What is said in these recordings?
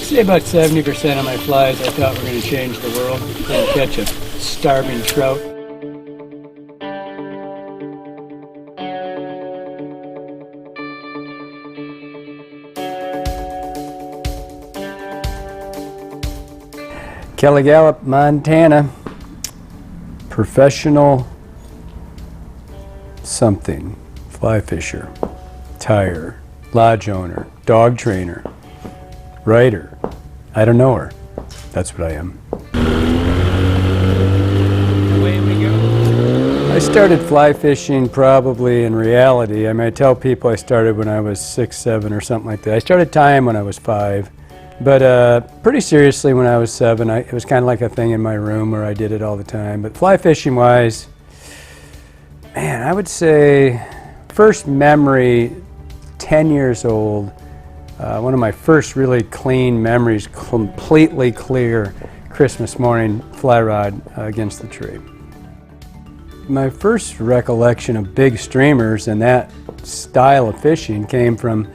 say about 70% of my flies I thought were going to change the world. Going to catch a starving trout. Galloup, Montana. Professional something. Fly fisher, tire, lodge owner, dog trainer, writer. I don't know her. That's what I am. Away we go. I started fly fishing probably in reality. I mean, I tell people I started when I was 6, 7 or something like that. I started tying when I was 5. But pretty seriously when I was 7, it was kind of like a thing in my room where I did it all the time. But fly fishing wise, man, I would say first memory, 10 years old, one of my first really clean memories, completely clear, Christmas morning fly rod against the tree. My first recollection of big streamers and that style of fishing came from,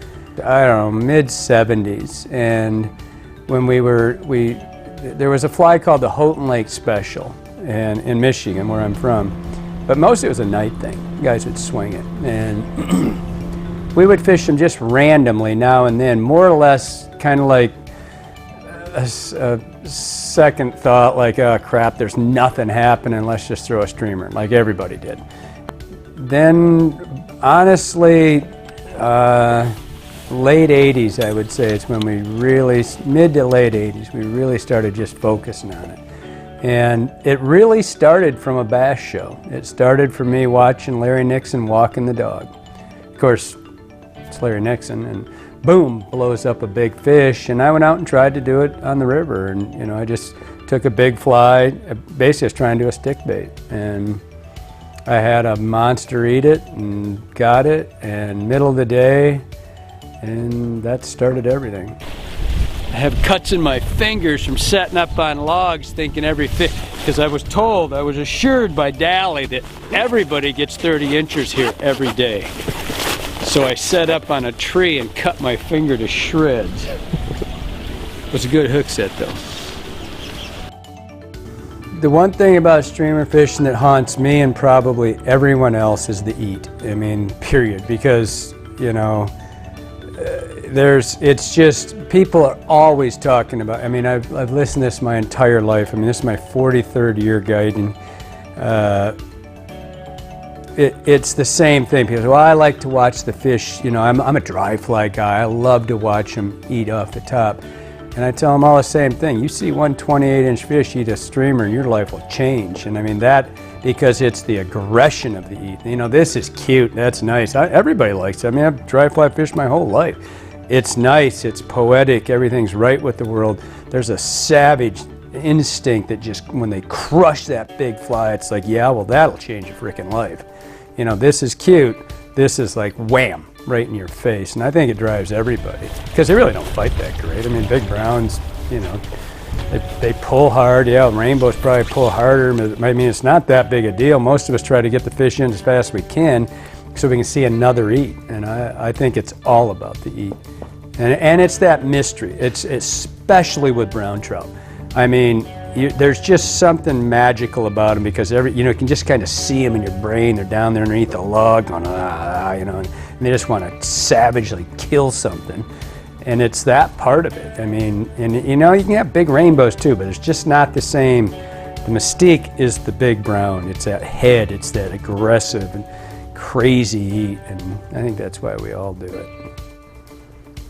I don't know, mid-70s, and when there was a fly called the Houghton Lake Special in Michigan, where I'm from, but mostly it was a night thing. Guys would swing it, and we would fish them just randomly now and then, more or less kind of like a second thought, like, oh crap, there's nothing happening, let's just throw a streamer, like everybody did. Then, honestly, late 80s, I would say, it's when we really, mid to late 80s, we really started just focusing on it. And it really started from a bass show. It started for me watching Larry Nixon walking the dog. Of course, it's Larry Nixon, and boom, blows up a big fish, and I went out and tried to do it on the river, and you know, I just took a big fly, basically I was trying to do a stick bait, and I had a monster eat it, and got it, and middle of the day, and that started everything. I have cuts in my fingers from setting up on logs thinking every fish, because I was assured by Dally that everybody gets 30 inches here every day. So I set up on a tree and cut my finger to shreds. It was a good hook set though. The one thing about streamer fishing that haunts me and probably everyone else is the eat. I mean, period, because, you know, it's just, people are always talking about, I mean, I've listened to this my entire life. I mean, this is my 43rd year guiding. It's the same thing. People say, well, I like to watch the fish, you know, I'm a dry fly guy. I love to watch them eat off the top. And I tell them all the same thing. You see one 28-inch fish eat a streamer and your life will change. And I mean that because it's the aggression of the eat. You know, this is cute, that's nice. Everybody likes it. I mean, I've dry fly fished my whole life. It's nice, it's poetic, everything's right with the world. There's a savage instinct that just, when they crush that big fly, it's like, yeah, well, that'll change your freaking life. You know, this is cute. This is like wham, right in your face. And I think it drives everybody because they really don't fight that great. I mean, big browns, you know, they pull hard. Yeah, rainbows probably pull harder. I mean, it's not that big a deal. Most of us try to get the fish in as fast as we can so we can see another eat. And I think it's all about the eat. And it's that mystery. It's especially with brown trout. I mean, there's just something magical about them because you can just kind of see them in your brain. They're down there underneath the log going, you know, and they just want to savagely kill something. And it's that part of it. I mean, and you know, you can have big rainbows too, but it's just not the same. The mystique is the big brown. It's that head. It's that aggressive and crazy eat. And I think that's why we all do it.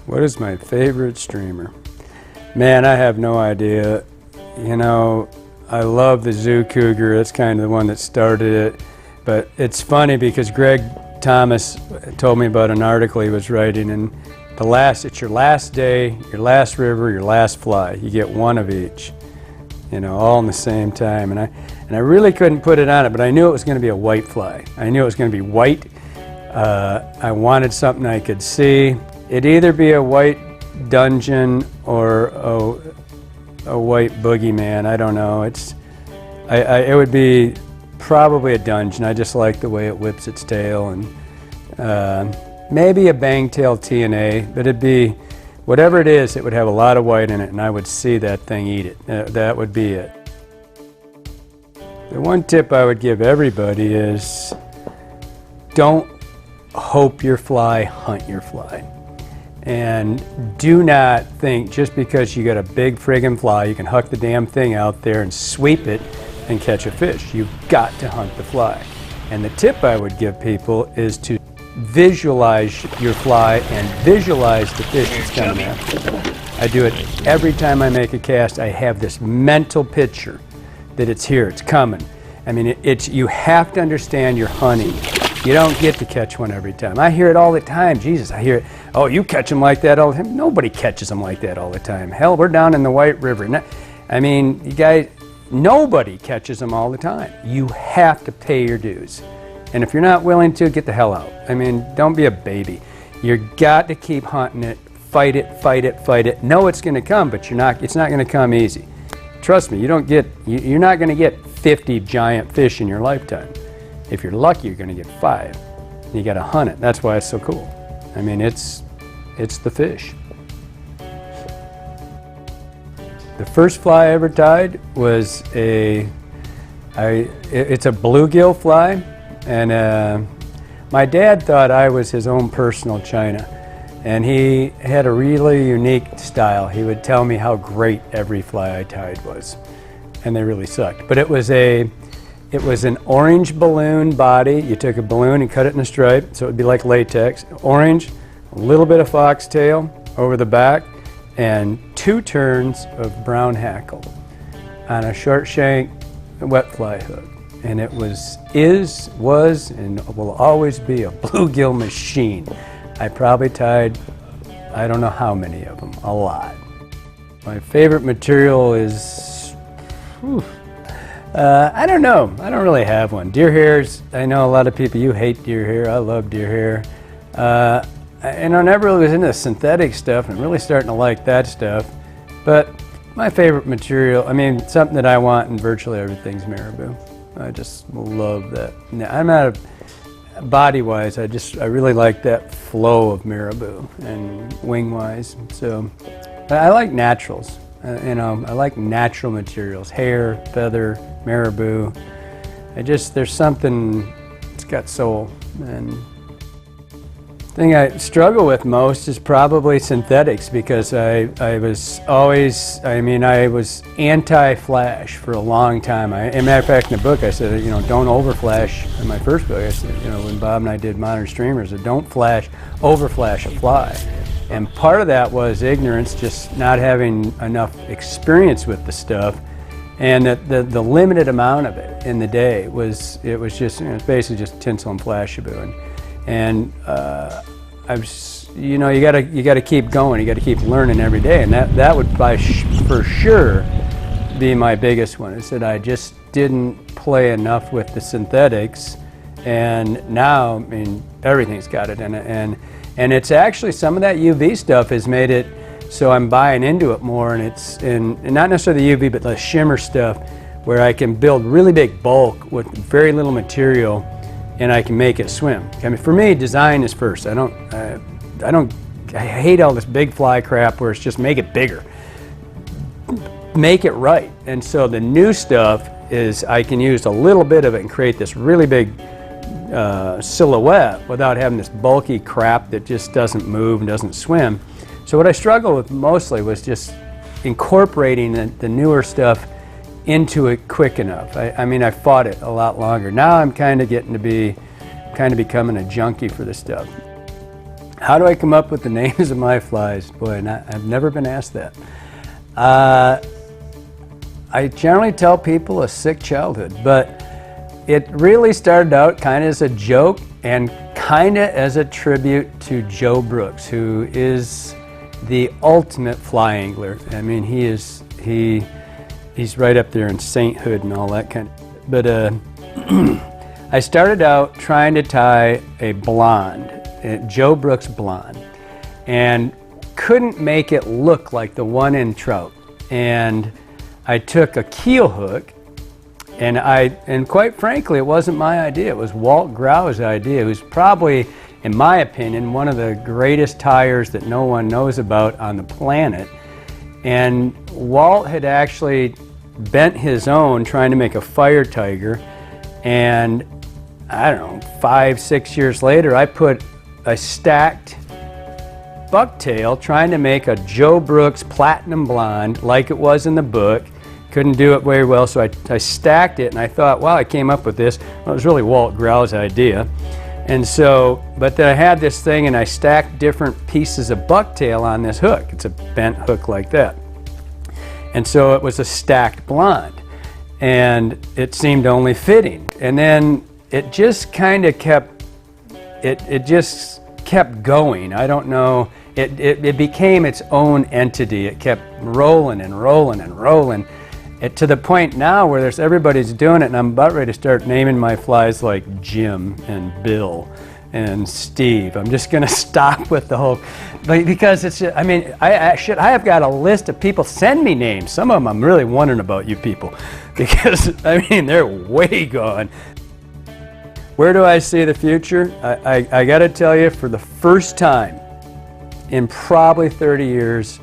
What is my favorite streamer? Man, I have no idea. You know, I love the Zoo Cougar. That's kind of the one that started it. But it's funny because Greg Thomas told me about an article he was writing, and it's your last day, your last river, your last fly. You get one of each, you know, all in the same time. And I really couldn't put it on it, but I knew it was going to be a white fly. I knew it was going to be white. I wanted something I could see. It'd either be a white dungeon or a white boogeyman. I don't know. It would be probably a dungeon. I just like the way it whips its tail, and maybe a bangtail TNA, but it'd be Whatever it is, it would have a lot of white in it, and I would see that thing eat it. That would be it. The one tip I would give everybody is don't hope your fly, hunt your fly. And do not think just because you got a big friggin' fly, you can huck the damn thing out there and sweep it and catch a fish. You've got to hunt the fly. And the tip I would give people is to visualize your fly and visualize the fish that's coming after. I do it every time I make a cast. I have this mental picture that it's here, it's coming. I mean, you have to understand you're hunting. You don't get to catch one every time. I hear it all the time. Jesus, I hear it. Oh, you catch them like that all the time. Nobody catches them like that all the time. Hell, we're down in the White River. I mean, you guys, nobody catches them all the time. You have to pay your dues. And if you're not willing to, get the hell out. I mean, don't be a baby. You've got to keep hunting it. Fight it, fight it, fight it. Know it's going to come, but it's not going to come easy. Trust me, you're not going to get 50 giant fish in your lifetime. If you're lucky, you're going to get 5. You got to hunt it. That's why it's so cool. I mean, it's the fish. The first fly I ever tied was it's a bluegill fly, and my dad thought I was his own personal China, and he had a really unique style. He would tell me how great every fly I tied was, and they really sucked. But it was an orange balloon body. You took a balloon and cut it in a stripe, so it would be like latex. Orange, a little bit of foxtail over the back, and 2 turns of brown hackle on a short shank wet fly hook. And it was, and will always be a bluegill machine. I probably tied, I don't know how many of them, a lot. My favorite material is, I don't know. I don't really have one. Deer hairs, I know a lot of people, you hate deer hair. I love deer hair. And I never really was into synthetic stuff and really starting to like that stuff. But my favorite material, I mean, something that I want in virtually everything's marabou. I just love that. I'm not body-wise, I really like that flow of marabou and wing-wise. So I like naturals. I like natural materials, hair, feather, marabou. There's something, it's got soul. And the thing I struggle with most is probably synthetics, because I was anti-flash for a long time. As a matter of fact, in the book I said, don't overflash. In my first book I said, when Bob and I did Modern Streamers, don't overflash a fly. And part of that was ignorance, just not having enough experience with the stuff, and that the limited amount of it in the day was it's basically just tinsel and flashabou, and you gotta keep going, you gotta keep learning every day, and that would for sure be my biggest one. Is that I just didn't play enough with the synthetics, and now I mean everything's got it in it, and it's actually some of that UV stuff has made it so I'm buying into it more, and it's not necessarily the UV, but the shimmer stuff, where I can build really big bulk with very little material, and I can make it swim. I mean, for me, design is first. I hate all this big fly crap where it's just make it bigger, make it right. And so the new stuff is I can use a little bit of it and create this really big silhouette without having this bulky crap that just doesn't move and doesn't swim. So what I struggled with mostly was just incorporating the newer stuff into it quick enough. I mean, I fought it a lot longer. Now I'm kind of becoming a junkie for this stuff. How do I come up with the names of my flies? Boy, I've never been asked that. I generally tell people a sick childhood, but it really started out kind of as a joke and kind of as a tribute to Joe Brooks, who is the ultimate fly angler. I mean, he's right up there in sainthood and all that kind of. But I started out trying to tie a blonde, Joe Brooks blonde, and couldn't make it look like the one in trout. And I took a keel hook, and quite frankly, it wasn't my idea. It was Walt Grau's idea, who's probably in my opinion, one of the greatest tires that no one knows about on the planet. And Walt had actually bent his own trying to make a Fire Tiger, and I don't know, 5-6 years later, I put a stacked bucktail trying to make a Joe Brooks Platinum Blonde like it was in the book. Couldn't do it very well, so I stacked it, and I thought, wow, I came up with this. Well, it was really Walt Grau's idea. And so, but then I had this thing, and I stacked different pieces of bucktail on this hook. It's a bent hook like that. And so it was a stacked blonde, and it seemed only fitting. And then it just kind of kept, it just kept going. I don't know, it became its own entity. It kept rolling and rolling and rolling. To the point now where everybody's doing it, and I'm about ready to start naming my flies like Jim and Bill and Steve. I'm just going to stop with the whole, because it's, I mean, I have got a list of people. Send me names. Some of them I'm really wondering about, you people, because I mean, they're way gone. Where do I see the future? I got to tell you, for the first time in probably 30 years,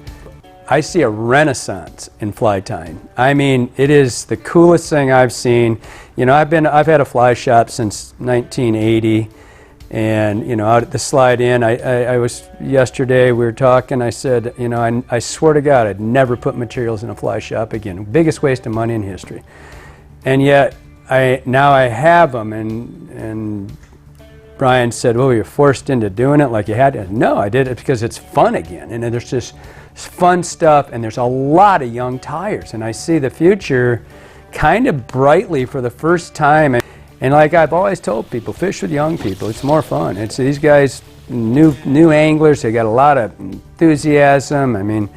I see a renaissance in fly tying. I mean, it is the coolest thing I've seen. You know, I've had a fly shop since 1980, and you know, out at the Slide Inn, I was yesterday. We were talking. I said, you know, I swear to God, I'd never put materials in a fly shop again. Biggest waste of money in history, and yet now I have them. And Brian said, "Well, you're forced into doing it like you had to." No, I did it because it's fun again, and there's just fun stuff, and there's a lot of young tires, and I see the future kind of brightly for the first time. And like I've always told people, fish with young people. It's more fun. It's these guys, new anglers. They got a lot of enthusiasm. I mean,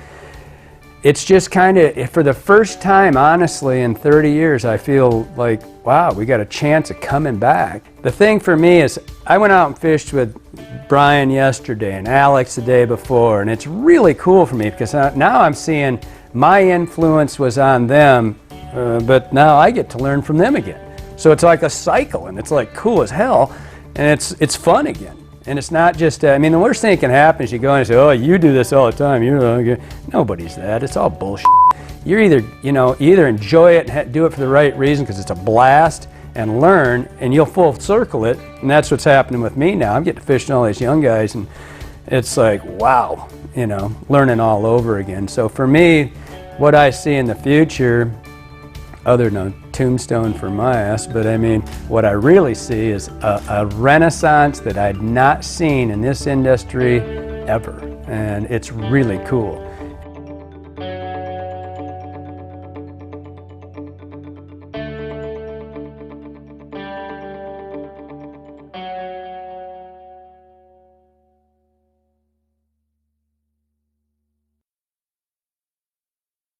it's just kind of, for the first time, honestly, in 30 years, I feel like, wow, we got a chance of coming back. The thing for me is, I went out and fished with Brian yesterday and Alex the day before, and it's really cool for me because now I'm seeing my influence was on them, but now I get to learn from them again. So it's like a cycle, and it's like cool as hell, and it's fun again. And it's not just, I mean, the worst thing that can happen is you go in and say, oh, you do this all the time. Nobody's that. It's all bullshit. You're either enjoy it and do it for the right reason because it's a blast, and learn, and you'll full circle it. And that's what's happening with me now. I'm getting to fish with all these young guys, and it's like, wow, you know, learning all over again. So for me, what I see in the future, other than a tombstone for my ass, but I mean, what I really see is a renaissance that I'd not seen in this industry ever. And it's really cool.